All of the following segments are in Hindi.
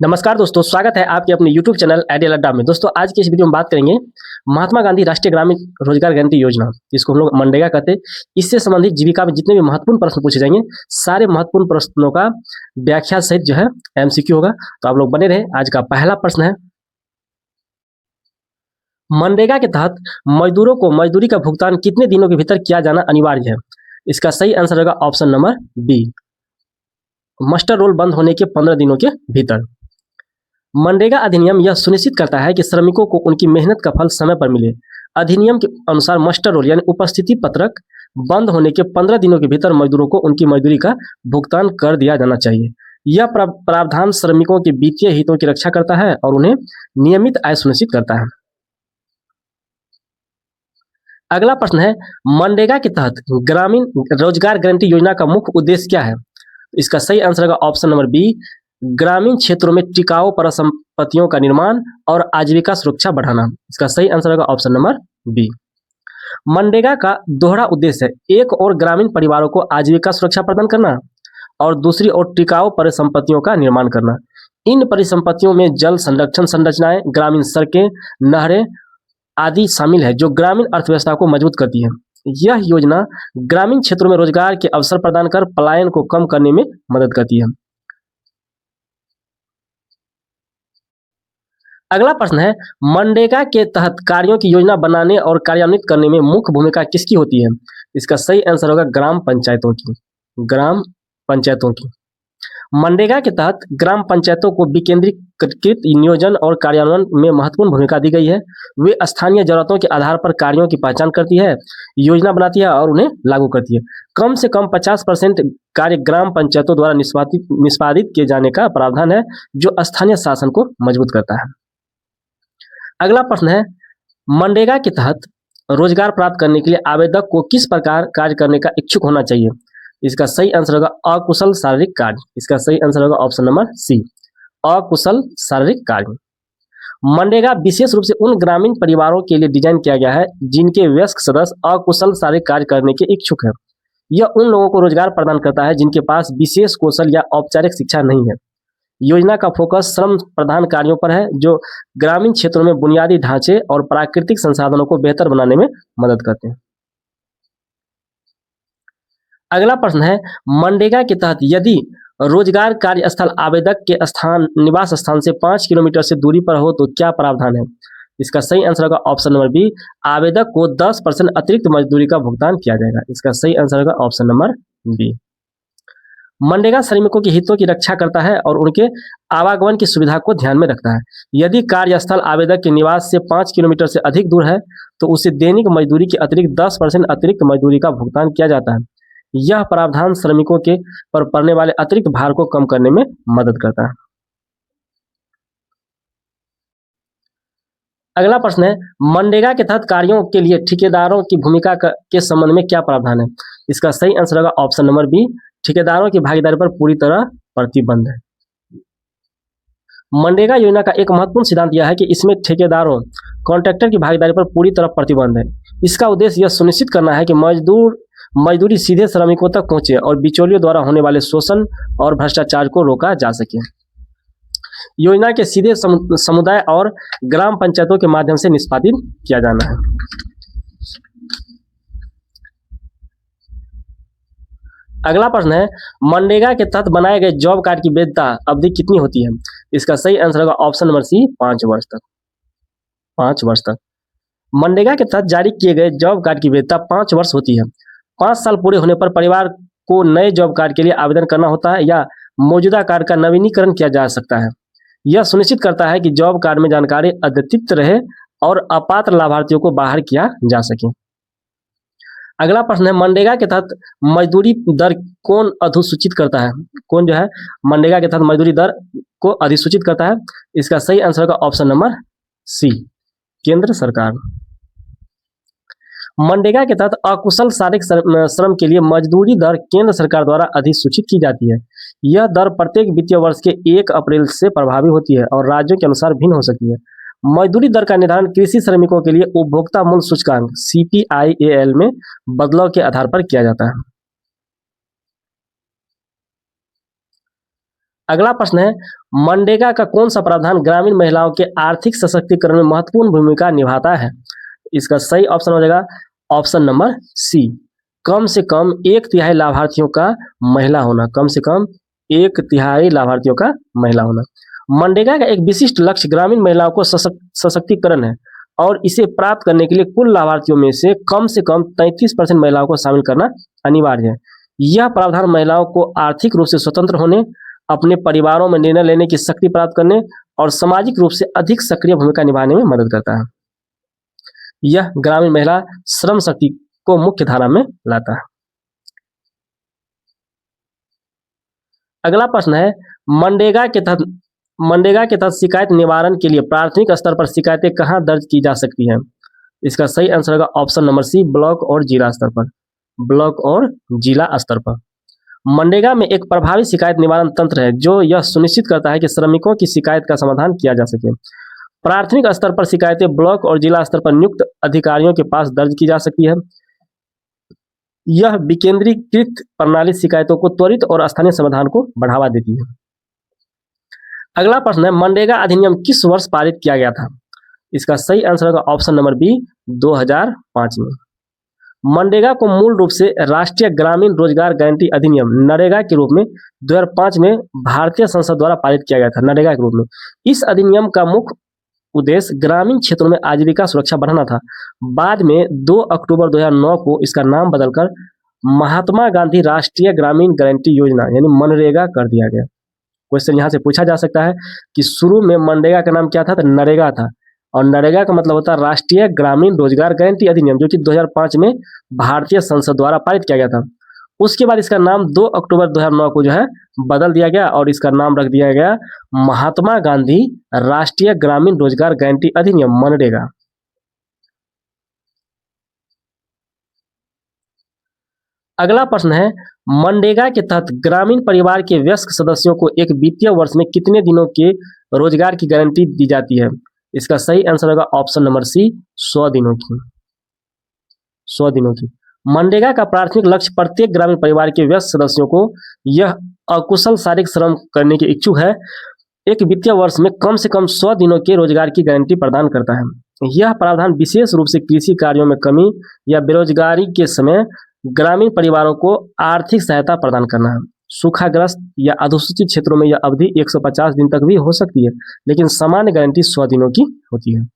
नमस्कार दोस्तों, स्वागत है आपके अपने YouTube चैनल आइडियल अड्डा में। दोस्तों, आज की इस वीडियो में बात करेंगे महात्मा गांधी राष्ट्रीय ग्रामीण रोजगार गारंटी योजना, जिसको हम लोग मनरेगा कहते हैं। इससे संबंधित जीविका में जितने भी महत्वपूर्ण प्रश्न पूछे जाएंगे, सारे महत्वपूर्ण प्रश्नों का व्याख्या सहित जो है MCQ होगा। तो आप लोग बने रहे। आज का पहला प्रश्न है, मनरेगा के तहत मजदूरों को मजदूरी का भुगतान कितने दिनों के भीतर किया जाना अनिवार्य है? इसका सही आंसर होगा option number B, muster roll बंद होने के 15 दिनों के भीतर। मनरेगा अधिनियम यह सुनिश्चित करता है कि श्रमिकों को उनकी मेहनत का फल समय पर मिले। अधिनियम के अनुसार मस्टर रोल यानी उपस्थिति पत्रक बंद होने के 15 दिनों के भीतर मजदूरों को उनकी मजदूरी का भुगतान कर दिया जाना चाहिए। यह प्रावधान श्रमिकों के वित्तीय हितों की रक्षा करता है और उन्हें नियमित आय सुनिश्चित करता है। अगला प्रश्न है, मनरेगा के तहत ग्रामीण रोजगार गारंटी योजना का मुख्य उद्देश्य क्या है? इसका सही आंसर होगा ऑप्शन नंबर बी, ग्रामीण क्षेत्रों में टिकाऊ परिसंपत्तियों का निर्माण और आजीविका सुरक्षा बढ़ाना। इसका सही आंसर होगा ऑप्शन नंबर बी। मनरेगा का दोहरा उद्देश्य है, एक और ग्रामीण परिवारों को आजीविका सुरक्षा प्रदान करना और दूसरी ओर टिकाऊ परिसंपत्तियों का निर्माण करना। इन परिसंपत्तियों में जल संरक्षण संरचनाएं, ग्रामीण सड़कें, नहरें आदि शामिल है, जो ग्रामीण अर्थव्यवस्था को मजबूत करती है। यह योजना ग्रामीण क्षेत्रों में रोजगार के अवसर प्रदान कर पलायन को कम करने में मदद करती है। अगला प्रश्न है, मनरेगा के तहत कार्यों की योजना बनाने और कार्यान्वित करने में मुख्य भूमिका किसकी होती है? इसका सही आंसर होगा ग्राम पंचायतों की। ग्राम पंचायतों की। मनरेगा के तहत ग्राम पंचायतों को विकेंद्रीकृत नियोजन और कार्यान्वयन में महत्वपूर्ण भूमिका दी गई है। वे स्थानीय जरूरतों के आधार पर कार्यों की पहचान करती है, योजना बनाती है और उन्हें लागू करती है। कम से कम 50% कार्य ग्राम पंचायतों द्वारा निष्पादित किए जाने का प्रावधान है, जो स्थानीय शासन को मजबूत करता है। अगला प्रश्न है, मनरेगा के तहत रोजगार प्राप्त करने के लिए आवेदक को किस प्रकार कार्य करने का इच्छुक होना चाहिए? इसका सही आंसर होगा अकुशल शारीरिक कार्य। इसका सही आंसर होगा ऑप्शन नंबर सी, अकुशल शारीरिक कार्य। मनरेगा विशेष रूप से उन ग्रामीण परिवारों के लिए डिजाइन किया गया है जिनके वयस्क सदस्य अकुशल शारीरिक कार्य करने के इच्छुक हैं। यह उन लोगों को रोजगार प्रदान करता है जिनके पास विशेष कौशल या औपचारिक शिक्षा नहीं है। योजना का फोकस श्रम प्रधान कार्यों पर है, जो ग्रामीण क्षेत्रों में बुनियादी ढांचे और प्राकृतिक संसाधनों को बेहतर बनाने में मदद करते हैं। अगला प्रश्न है, मनरेगा के तहत यदि रोजगार कार्यस्थल आवेदक के निवास स्थान से 5 किलोमीटर से दूरी पर हो तो क्या प्रावधान है? इसका सही आंसर होगा ऑप्शन नंबर बी, आवेदक को 10% अतिरिक्त मजदूरी का भुगतान किया जाएगा। इसका सही आंसर होगा ऑप्शन नंबर बी। मनरेगा श्रमिकों के हितों की रक्षा करता है और उनके आवागमन की सुविधा को ध्यान में रखता है। यदि कार्यस्थल आवेदक के निवास से 5 किलोमीटर से अधिक दूर है तो उसे दैनिक मजदूरी के अतिरिक्त 10% अतिरिक्त मजदूरी का भुगतान किया जाता है। यह प्रावधान श्रमिकों के पर पड़ने वाले अतिरिक्त भार को कम करने में मदद करता है। अगला प्रश्न है, मनरेगा के तहत कार्यों के लिए ठेकेदारों की भूमिका के संबंध में क्या प्रावधान है? इसका सही आंसर होगा ऑप्शन नंबर बी, ठेकेदारों की भागीदारी पर पूरी तरह प्रतिबंध है। मनरेगा योजना का एक महत्वपूर्ण सिद्धांत यह है कि इसमें ठेकेदारों कॉन्ट्रैक्टर की भागीदारी पर पूरी तरह प्रतिबंध है। इसका उद्देश्य यह सुनिश्चित करना है कि मजदूरी सीधे श्रमिकों तक पहुंचे और बिचौलियों द्वारा होने वाले शोषण और भ्रष्टाचार को रोका जा सके। योजना के सीधे समुदाय और ग्राम पंचायतों के माध्यम से निष्पादित किया जाना है। अगला प्रश्न है, मनरेगा के तहत बनाए गए जॉब कार्ड की वैधता अवधि कितनी होती है? इसका सही आंसर होगा ऑप्शन नंबर सी, 5 वर्ष तक। 5 वर्ष तक। मनरेगा के तहत जारी किए गए जॉब कार्ड की वैधता 5 वर्ष होती है। 5 साल पूरे होने पर परिवार को नए जॉब कार्ड के लिए आवेदन करना होता है या मौजूदा कार्ड का नवीनीकरण किया जा सकता है। यह सुनिश्चित करता है कि जॉब कार्ड में जानकारी अद्यतित रहे और अपात्र लाभार्थियों को बाहर किया जा सके। अगला प्रश्न है, मनरेगा के तहत मजदूरी दर कौन अधिसूचित करता है? कौन जो है मनरेगा के तहत मजदूरी दर को अधिसूचित करता है? इसका सही आंसर होगा ऑप्शन नंबर सी, केंद्र सरकार। मनरेगा के तहत अकुशल शारीरिक श्रम के लिए मजदूरी दर केंद्र सरकार द्वारा अधिसूचित की जाती है। यह दर प्रत्येक वित्तीय वर्ष के 1 अप्रैल से प्रभावी होती है और राज्यों के अनुसार भिन्न हो सकती है। मजदूरी दर का निर्धारण कृषि श्रमिकों के लिए उपभोक्ता मूल्य सूचकांक CPIAL में बदलाव के आधार पर किया जाता है। अगला प्रश्न है, मनरेगा का कौन सा प्रावधान ग्रामीण महिलाओं के आर्थिक सशक्तिकरण में महत्वपूर्ण भूमिका निभाता है? इसका सही ऑप्शन हो जाएगा ऑप्शन नंबर सी, कम से कम 1/3 लाभार्थियों का महिला होना। कम से कम 1/3 लाभार्थियों का महिला होना। मनरेगा का एक विशिष्ट लक्ष्य ग्रामीण महिलाओं को सशक्तिकरण है और इसे प्राप्त करने के लिए कुल लाभार्थियों में से कम 33% महिलाओं को शामिल करना अनिवार्य है। यह प्रावधान महिलाओं को आर्थिक रूप से स्वतंत्र होने, अपने परिवारों में निर्णय लेने की शक्ति प्राप्त करने और सामाजिक रूप से अधिक सक्रिय भूमिका निभाने में मदद करता है। यह ग्रामीण महिला श्रम शक्ति को मुख्य धारा में लाता है। अगला प्रश्न है, मनरेगा के तहत शिकायत निवारण के लिए प्राथमिक स्तर पर शिकायतें कहां दर्ज की जा सकती हैं? इसका सही आंसर होगा ऑप्शन नंबर सी, ब्लॉक और जिला स्तर पर। ब्लॉक और जिला स्तर पर मनरेगा में एक प्रभावी शिकायत निवारण तंत्र है जो यह सुनिश्चित करता है कि श्रमिकों की शिकायत का समाधान किया जा सके। प्राथमिक स्तर पर शिकायतें ब्लॉक और जिला स्तर पर नियुक्त अधिकारियों के पास दर्ज की जा सकती है। यह विकेंद्रीकृत प्रणाली शिकायतों को त्वरित और स्थानीय समाधान को बढ़ावा देती है। अगला प्रश्न है, मनरेगा अधिनियम किस वर्ष पारित किया गया था? इसका सही आंसर होगा ऑप्शन नंबर बी, 2005 में। मनरेगा को मूल रूप से राष्ट्रीय ग्रामीण रोजगार गारंटी अधिनियम नरेगा के रूप में 2005 में भारतीय संसद द्वारा पारित किया गया था। नरेगा के रूप में इस अधिनियम का मुख्य उद्देश्य ग्रामीण क्षेत्रों में आजीविका सुरक्षा बढ़ाना था। बाद में 2 अक्टूबर 2009 को इसका नाम बदलकर महात्मा गांधी राष्ट्रीय ग्रामीण गारंटी योजना यानी मनरेगा कर दिया गया। क्वेश्चन यहाँ से पूछा जा सकता है कि शुरू में मनरेगा का नाम क्या था? तो नरेगा था, और नरेगा का मतलब होता है राष्ट्रीय ग्रामीण रोजगार गारंटी अधिनियम, जो कि 2005 में भारतीय संसद द्वारा पारित किया गया था। उसके बाद इसका नाम 2 अक्टूबर 2009 को जो है बदल दिया गया और इसका नाम रख दिया गया महात्मा गांधी राष्ट्रीय ग्रामीण रोजगार गारंटी अधिनियम मनरेगा। अगला प्रश्न है, मनरेगा के तहत ग्रामीण परिवार के वयस्क सदस्यों को एक वित्तीय वर्ष में कितने दिनों के रोजगार की गारंटी दी जाती है? इसका सही आंसर होगा ऑप्शन नंबर सी, 100 दिनों की। 100 दिनों की। मनरेगा का प्राथमिक लक्ष्य प्रत्येक ग्रामीण परिवार के वयस्क सदस्यों को यह अकुशल शारीरिक श्रम करने के इच्छुक है एक वित्तीय वर्ष में कम से कम 100 दिनों के रोजगार की गारंटी प्रदान करता है। यह प्रावधान विशेष रूप से कृषि कार्यों में कमी या बेरोजगारी के समय ग्रामीण परिवारों को आर्थिक सहायता प्रदान करना है। सूखाग्रस्त या अधुसूचित क्षेत्रों में यह अवधि 150 दिन तक भी हो सकती है, लेकिन सामान्य गारंटी 100 दिनों की होती है।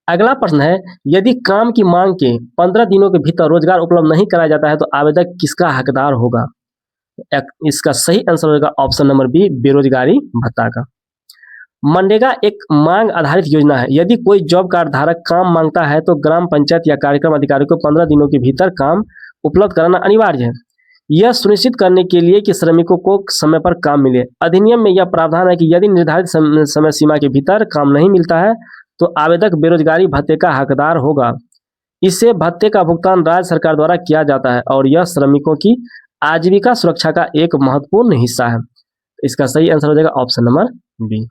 अगला प्रश्न है, यदि काम की मांग के 15 दिनों के भीतर रोजगार उपलब्ध नहीं कराया जाता है तो आवेदक किसका हकदार होगा? इसका सही आंसर होगा ऑप्शन नंबर बी, बेरोजगारी भत्ता का। मनरेगा एक मांग आधारित योजना है। यदि कोई जॉब कार्ड धारक काम मांगता है तो ग्राम पंचायत या कार्यक्रम अधिकारी को 15 दिनों के भीतर काम उपलब्ध कराना अनिवार्य है, यह सुनिश्चित करने के लिए कि श्रमिकों को समय पर काम मिले। अधिनियम में यह प्रावधान है कि यदि निर्धारित समय सीमा के भीतर काम नहीं मिलता है तो आवेदक बेरोजगारी भत्ते का हकदार होगा। इससे भत्ते का भुगतान राज्य सरकार द्वारा किया जाता है और यह श्रमिकों की आजीविका सुरक्षा का एक महत्वपूर्ण हिस्सा है। इसका सही आंसर हो जाएगा ऑप्शन नंबर बी।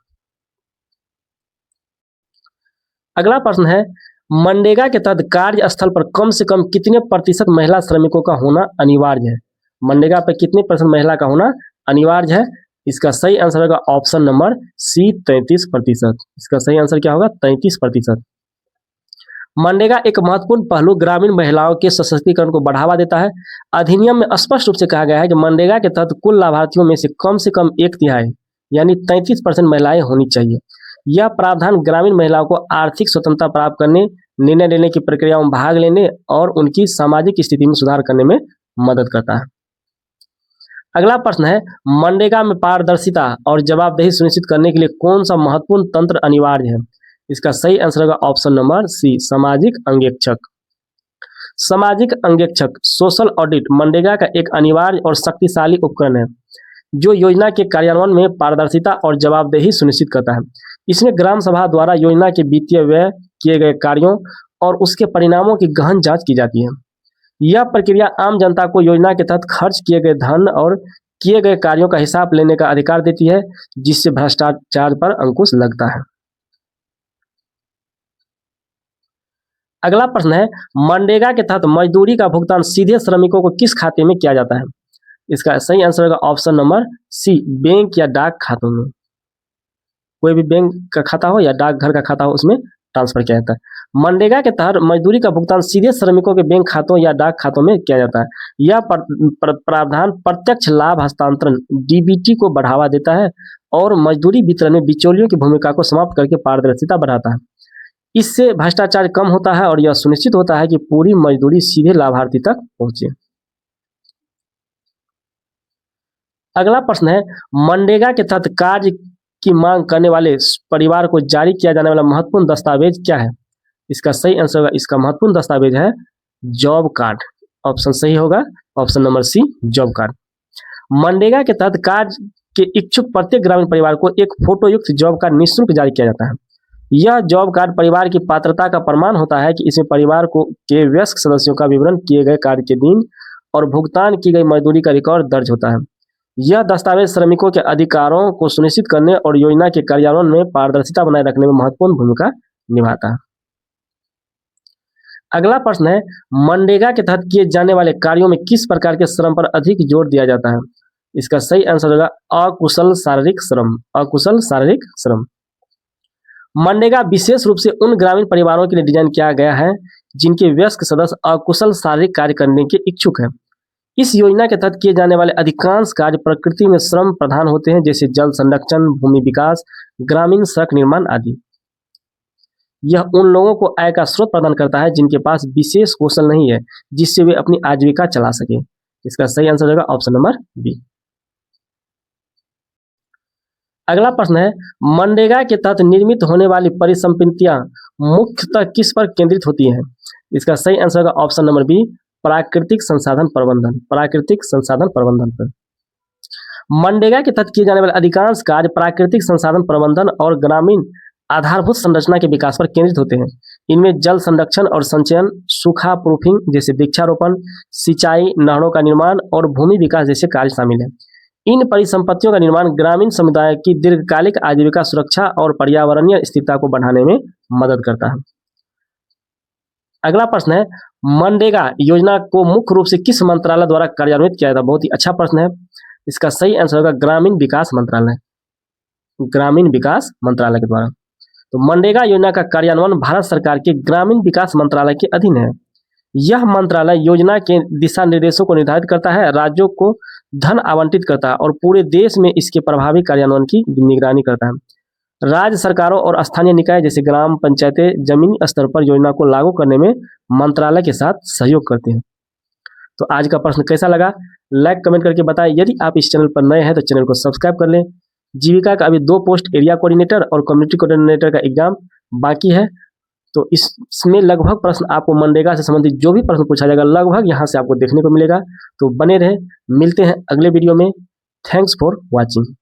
अगला प्रश्न है, मनरेगा के तहत कार्यस्थल पर कम से कम कितने प्रतिशत महिला श्रमिकों का होना अनिवार्य है? मनरेगा पर कितने प्रतिशत महिला का होना अनिवार्य है? इसका सही आंसर होगा ऑप्शन नंबर सी, 33%। इसका सही आंसर क्या होगा? 33%। मनरेगा एक महत्वपूर्ण पहलू ग्रामीण महिलाओं के सशक्तिकरण को बढ़ावा देता है। अधिनियम में स्पष्ट रूप से कहा गया है कि मनरेगा के तहत कुल लाभार्थियों में से कम 1/3 यानी 33% महिलाएं होनी चाहिए। यह प्रावधान ग्रामीण महिलाओं को आर्थिक स्वतंत्रता प्राप्त करने, निर्णय लेने की प्रक्रिया में भाग लेने और उनकी सामाजिक स्थिति में सुधार करने में मदद करता है। अगला प्रश्न है, मनरेगा में पारदर्शिता और जवाबदेही सुनिश्चित करने के लिए कौन सा महत्वपूर्ण तंत्र अनिवार्य है? इसका सही आंसर होगा ऑप्शन नंबर सी, सामाजिक अंगेक्षक। सामाजिक अंगेक्षक सोशल ऑडिट मनरेगा का एक अनिवार्य और शक्तिशाली उपकरण है जो योजना के कार्यान्वयन में पारदर्शिता और जवाबदेही सुनिश्चित करता है। इसमें ग्राम सभा द्वारा योजना के वित्तीय व्यय, किए गए कार्यों और उसके परिणामों की गहन जांच की जाती है। यह प्रक्रिया आम जनता को योजना के तहत खर्च किए गए धन और किए गए कार्यों का हिसाब लेने का अधिकार देती है, जिससे भ्रष्टाचार पर अंकुश लगता है। अगला प्रश्न है, मनरेगा के तहत मजदूरी का भुगतान सीधे श्रमिकों को किस खाते में किया जाता है? इसका सही आंसर होगा ऑप्शन नंबर सी, बैंक या डाक खातों में। कोई भी बैंक का खाता हो या डाकघर का खाता हो उसमें ट्रांसफर किया जाता है। मनरेगा के तहत मजदूरी का भुगतान सीधे श्रमिकों के बैंक खातों या डाक खातों में किया जाता है। यह प्रावधान प्रत्यक्ष लाभ हस्तांतरण डीबीटी को बढ़ावा देता है और मजदूरी वितरण में बिचौलियों की भूमिका को समाप्त करके पारदर्शिता बढ़ाता है। इससे भ्रष्टाचार कम होता है और यह सुनिश्चित होता है कि पूरी मजदूरी सीधे लाभार्थी तक पहुंचे। अगला प्रश्न है, मनरेगा के तहत कार्य की मांग करने वाले परिवार को जारी किया जाने वाला महत्वपूर्ण दस्तावेज क्या है? इसका सही आंसर होगा, इसका महत्वपूर्ण दस्तावेज है जॉब कार्ड। ऑप्शन सही होगा, option number C, job card. MNREGA के तहत कार्य के इच्छुक प्रत्येक ग्रामीण परिवार को एक फोटोयुक्त जॉब कार्ड निःशुल्क जारी किया जाता है। यह जॉब कार्ड परिवार की पात्रता का प्रमाण होता है कि इसमें परिवार को के वयस्क सदस्यों का विवरण, किए गए कार्य के दिन और भुगतान की गई मजदूरी का रिकॉर्ड दर्ज होता है। यह दस्तावेज श्रमिकों के अधिकारों को सुनिश्चित करने और योजना के कार्यान्वयन में पारदर्शिता बनाए रखने में महत्वपूर्ण भूमिका निभाता है। अगला प्रश्न है, मनरेगा के तहत किए जाने वाले कार्यों में किस प्रकार के श्रम पर अधिक जोर दिया जाता है? इसका सही आंसर होगा अकुशल शारीरिक श्रम। अकुशल शारीरिक श्रम। मनरेगा विशेष रूप से उन ग्रामीण परिवारों के लिए डिजाइन किया गया है जिनके वयस्क सदस्य अकुशल शारीरिक कार्य करने के इच्छुक हैं। इस योजना के तहत किए जाने वाले अधिकांश कार्य प्रकृति में श्रम प्रधान होते हैं, जैसे जल संरक्षण, भूमि विकास, ग्रामीण सड़क निर्माण आदि। यह उन लोगों को आय का स्रोत प्रदान करता है जिनके पास विशेष कौशल नहीं है जिससे वे अपनी आजीविका चला सके। इसका सही आंसर होगा ऑप्शन नंबर बी। अगला प्रश्न है, मनरेगा के तहत निर्मित होने वाली परिसंपत्तियां मुख्यतः किस पर केंद्रित होती हैं? इसका सही आंसर होगा ऑप्शन नंबर बी, प्राकृतिक संसाधन प्रबंधन। प्राकृतिक संसाधन प्रबंधन पर। मनरेगा के तहत किए जाने वाले अधिकांश कार्य प्राकृतिक संसाधन प्रबंधन और ग्रामीण आधारभूत संरचना के विकास पर केंद्रित होते हैं। इनमें जल संरक्षण और संचयन, सूखा प्रूफिंग जैसे वृक्षारोपण, सिंचाई, नहरों का निर्माण और भूमि विकास जैसे कार्य शामिल हैं। इन परिसंपत्तियों का निर्माण ग्रामीण समुदाय की दीर्घकालिक आजीविका सुरक्षा और पर्यावरणीय स्थिरता को बढ़ाने में मदद करता है। अगला प्रश्न है, मनरेगा योजना को मुख्य रूप से किस मंत्रालय द्वारा कार्यान्वित किया जाता है? बहुत ही अच्छा प्रश्न है। इसका सही आंसर होगा ग्रामीण विकास मंत्रालय। ग्रामीण विकास मंत्रालय के द्वारा। तो मनरेगा योजना का कार्यान्वयन भारत सरकार के ग्रामीण विकास मंत्रालय के अधीन है। यह मंत्रालय योजना के दिशा निर्देशों को निर्धारित करता है, राज्यों को धन आवंटित करता है और पूरे देश में इसके प्रभावी कार्यान्वयन की निगरानी करता है। राज्य सरकारों और स्थानीय निकाय जैसे ग्राम पंचायतें जमीनी स्तर पर योजना को लागू करने में मंत्रालय के साथ सहयोग करते हैं। तो आज का प्रश्न कैसा लगा, लाइक कमेंट करके बताएं। यदि आप इस चैनल पर नए हैं तो चैनल को सब्सक्राइब कर लें। जीविका का अभी 2 पोस्ट एरिया कोऑर्डिनेटर और कम्युनिटी कोऑर्डिनेटर का एग्जाम बाकी है, तो इसमें लगभग प्रश्न आपको मनरेगा से संबंधित जो भी प्रश्न पूछा जाएगा लगभग यहाँ से आपको देखने को मिलेगा। तो बने रहे, मिलते हैं अगले वीडियो में। Thanks for watching.